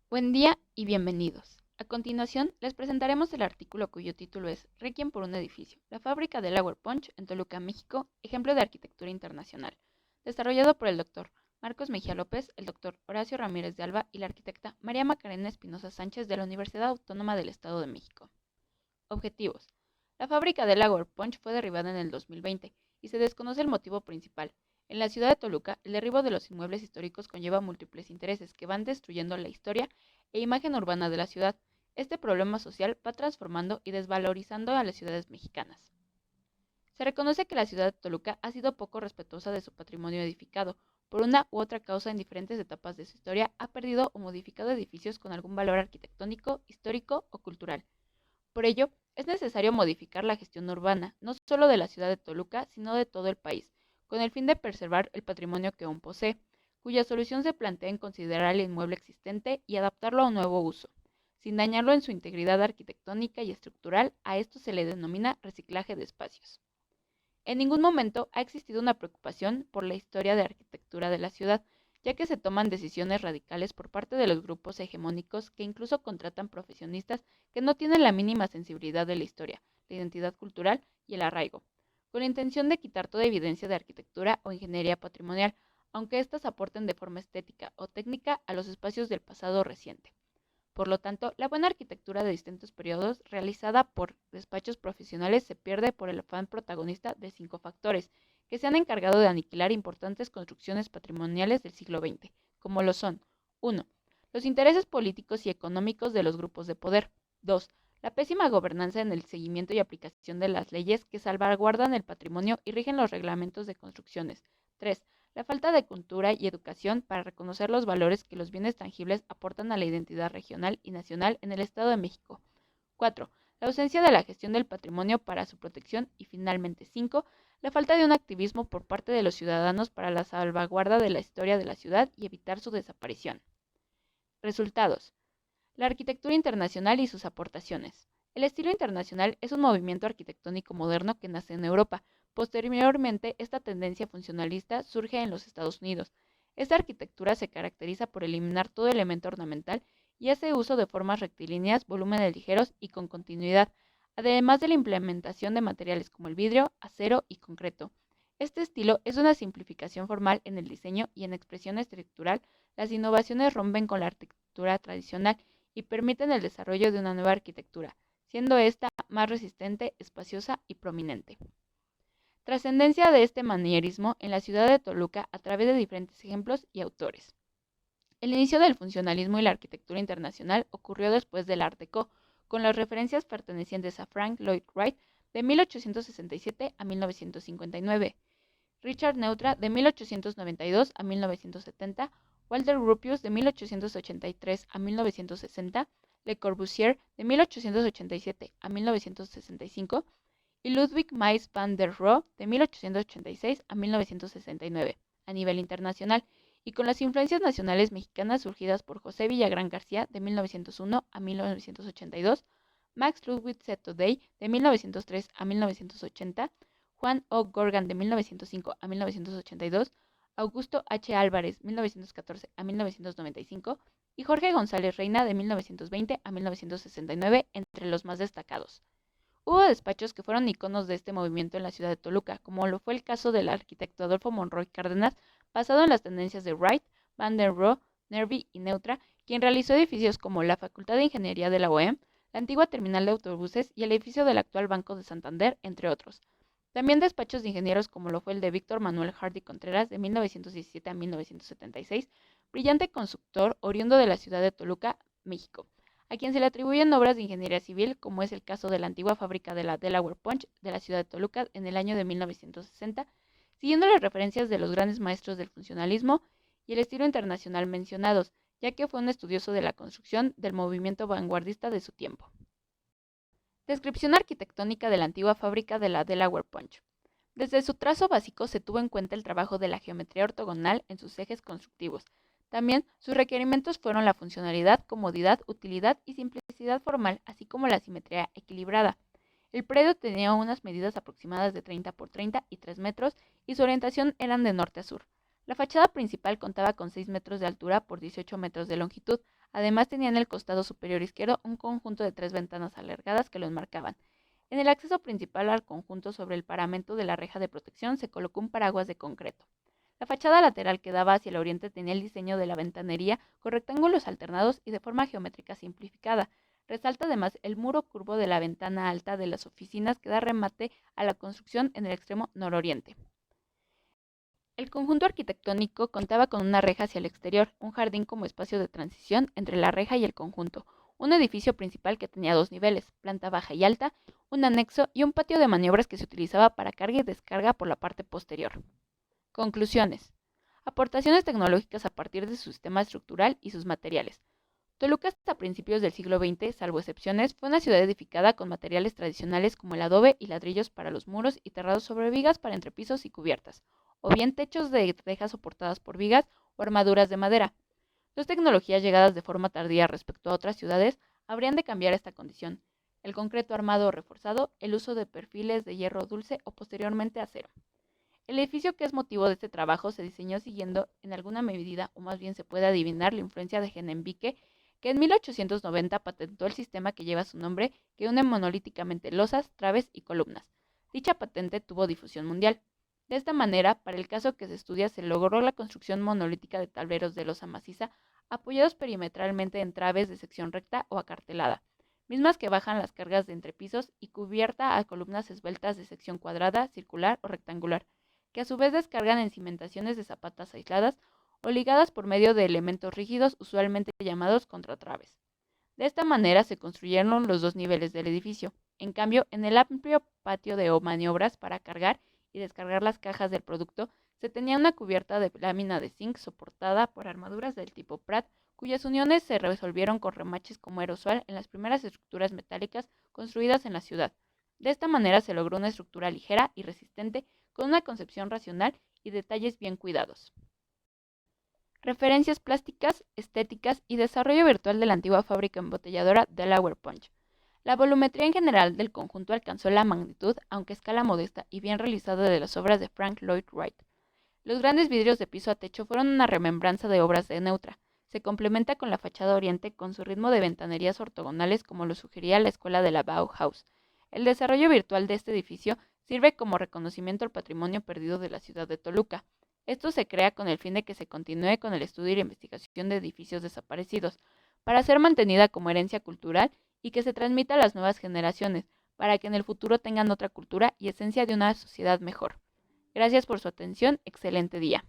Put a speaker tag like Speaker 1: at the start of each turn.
Speaker 1: Buen día y bienvenidos. A continuación, les presentaremos el artículo cuyo título es Requiem por un edificio, la fábrica del Agua Punch en Toluca, México, ejemplo de arquitectura internacional, desarrollado por el Dr. Marcos Mejía López, el Dr. Horacio Ramírez de Alba y la arquitecta María Macarena Espinosa Sánchez de la Universidad Autónoma del Estado de México. Objetivos. La fábrica del Agua Punch fue derribada en el 2020 y se desconoce el motivo principal. En la ciudad de Toluca, el derribo de los inmuebles históricos conlleva múltiples intereses que van destruyendo la historia e imagen urbana de la ciudad. Este problema social va transformando y desvalorizando a las ciudades mexicanas. Se reconoce que la ciudad de Toluca ha sido poco respetuosa de su patrimonio edificado. Por una u otra causa, en diferentes etapas de su historia, ha perdido o modificado edificios con algún valor arquitectónico, histórico o cultural. Por ello, es necesario modificar la gestión urbana, no solo de la ciudad de Toluca, sino de todo el país, con el fin de preservar el patrimonio que aún posee, cuya solución se plantea en considerar el inmueble existente y adaptarlo a un nuevo uso. Sin dañarlo en su integridad arquitectónica y estructural, a esto se le denomina reciclaje de espacios. En ningún momento ha existido una preocupación por la historia de arquitectura de la ciudad, ya que se toman decisiones radicales por parte de los grupos hegemónicos que incluso contratan profesionistas que no tienen la mínima sensibilidad de la historia, la identidad cultural y el arraigo, con la intención de quitar toda evidencia de arquitectura o ingeniería patrimonial, aunque éstas aporten de forma estética o técnica a los espacios del pasado reciente. Por lo tanto, la buena arquitectura de distintos periodos realizada por despachos profesionales se pierde por el afán protagonista de 5 factores que se han encargado de aniquilar importantes construcciones patrimoniales del siglo XX, como lo son: 1. Los intereses políticos y económicos de los grupos de poder. 2. La pésima gobernanza en el seguimiento y aplicación de las leyes que salvaguardan el patrimonio y rigen los reglamentos de construcciones. 3. La falta de cultura y educación para reconocer los valores que los bienes tangibles aportan a la identidad regional y nacional en el Estado de México. 4. La ausencia de la gestión del patrimonio para su protección. Y finalmente 5. La falta de un activismo por parte de los ciudadanos para la salvaguarda de la historia de la ciudad y evitar su desaparición. Resultados. La arquitectura internacional y sus aportaciones. El estilo internacional es un movimiento arquitectónico moderno que nace en Europa. Posteriormente, esta tendencia funcionalista surge en los Estados Unidos. Esta arquitectura se caracteriza por eliminar todo elemento ornamental y hace uso de formas rectilíneas, volúmenes ligeros y con continuidad, además de la implementación de materiales como el vidrio, acero y concreto. Este estilo es una simplificación formal en el diseño y en expresión estructural. Las innovaciones rompen con la arquitectura tradicional y permiten el desarrollo de una nueva arquitectura, siendo esta más resistente, espaciosa y prominente. Trascendencia de este manierismo en la ciudad de Toluca a través de diferentes ejemplos y autores. El inicio del funcionalismo y la arquitectura internacional ocurrió después del Art Deco, con las referencias pertenecientes a Frank Lloyd Wright de 1867 a 1959, Richard Neutra de 1892 a 1970, Walter Gropius de 1883 a 1960, Le Corbusier de 1887 a 1965 y Ludwig Mies van der Rohe de 1886 a 1969, a nivel internacional, y con las influencias nacionales mexicanas surgidas por José Villagrán García de 1901 a 1982, Max Ludwig Zetoday de 1903 a 1980, Juan O. Gorgan de 1905 a 1982, Augusto H. Álvarez 1914 a 1995 y Jorge González Reina de 1920 a 1969 entre los más destacados. Hubo despachos que fueron iconos de este movimiento en la ciudad de Toluca, como lo fue el caso del arquitecto Adolfo Monroy Cárdenas, basado en las tendencias de Wright, Van der Rohe, Nervi y Neutra, quien realizó edificios como la Facultad de Ingeniería de la UEM, la antigua terminal de autobuses y el edificio del actual Banco de Santander, entre otros. También despachos de ingenieros como lo fue el de Víctor Manuel Hardy Contreras de 1917 a 1976, brillante constructor oriundo de la ciudad de Toluca, México, a quien se le atribuyen obras de ingeniería civil, como es el caso de la antigua fábrica de la Delaware Punch de la ciudad de Toluca en el año de 1960, siguiendo las referencias de los grandes maestros del funcionalismo y el estilo internacional mencionados, ya que fue un estudioso de la construcción del movimiento vanguardista de su tiempo. Descripción arquitectónica de la antigua fábrica de la Delaware Punch. Desde su trazo básico se tuvo en cuenta el trabajo de la geometría ortogonal en sus ejes constructivos. También sus requerimientos fueron la funcionalidad, comodidad, utilidad y simplicidad formal, así como la simetría equilibrada. El predio tenía unas medidas aproximadas de 30 por 30 y 3 metros y su orientación eran de norte a sur. La fachada principal contaba con 6 metros de altura por 18 metros de longitud, Además tenía en el costado superior izquierdo un conjunto de 3 ventanas alargadas que lo enmarcaban. En el acceso principal al conjunto, sobre el paramento de la reja de protección, se colocó un paraguas de concreto. La fachada lateral que daba hacia el oriente tenía el diseño de la ventanería con rectángulos alternados y de forma geométrica simplificada. Resalta además el muro curvo de la ventana alta de las oficinas que da remate a la construcción en el extremo nororiente. El conjunto arquitectónico contaba con una reja hacia el exterior, un jardín como espacio de transición entre la reja y el conjunto, un edificio principal que tenía 2 niveles, planta baja y alta, un anexo y un patio de maniobras que se utilizaba para carga y descarga por la parte posterior. Conclusiones. Aportaciones tecnológicas a partir de su sistema estructural y sus materiales. Toluca hasta principios del siglo XX, salvo excepciones, fue una ciudad edificada con materiales tradicionales como el adobe y ladrillos para los muros y terrados sobre vigas para entrepisos y cubiertas, o bien techos de rejas soportadas por vigas o armaduras de madera. Dos tecnologías llegadas de forma tardía respecto a otras ciudades habrían de cambiar esta condición: el concreto armado o reforzado, el uso de perfiles de hierro dulce o posteriormente acero. El edificio que es motivo de este trabajo se diseñó siguiendo en alguna medida, o más bien se puede adivinar, la influencia de Genenbique, que en 1890 patentó el sistema que lleva su nombre, que une monolíticamente losas, traves y columnas. Dicha patente tuvo difusión mundial. De esta manera, para el caso que se estudia, se logró la construcción monolítica de tableros de losa maciza apoyados perimetralmente en traves de sección recta o acartelada, mismas que bajan las cargas de entrepisos, y cubierta a columnas esbeltas de sección cuadrada, circular o rectangular, que a su vez descargan en cimentaciones de zapatas aisladas o ligadas por medio de elementos rígidos usualmente llamados contratraves. De esta manera se construyeron los 2 niveles del edificio. En cambio, en el amplio patio de maniobras para cargar y descargar las cajas del producto, se tenía una cubierta de lámina de zinc soportada por armaduras del tipo Pratt, cuyas uniones se resolvieron con remaches como era usual en las primeras estructuras metálicas construidas en la ciudad. De esta manera se logró una estructura ligera y resistente, con una concepción racional y detalles bien cuidados. Referencias plásticas, estéticas y desarrollo virtual de la antigua fábrica embotelladora Delaware Punch. La volumetría en general del conjunto alcanzó la magnitud, aunque a escala modesta y bien realizada, de las obras de Frank Lloyd Wright. Los grandes vidrios de piso a techo fueron una remembranza de obras de Neutra. Se complementa con la fachada oriente con su ritmo de ventanerías ortogonales, como lo sugería la escuela de la Bauhaus. El desarrollo virtual de este edificio sirve como reconocimiento al patrimonio perdido de la ciudad de Toluca. Esto se crea con el fin de que se continúe con el estudio y la investigación de edificios desaparecidos, para ser mantenida como herencia cultural y que se transmita a las nuevas generaciones, para que en el futuro tengan otra cultura y esencia de una sociedad mejor. Gracias por su atención. Excelente día.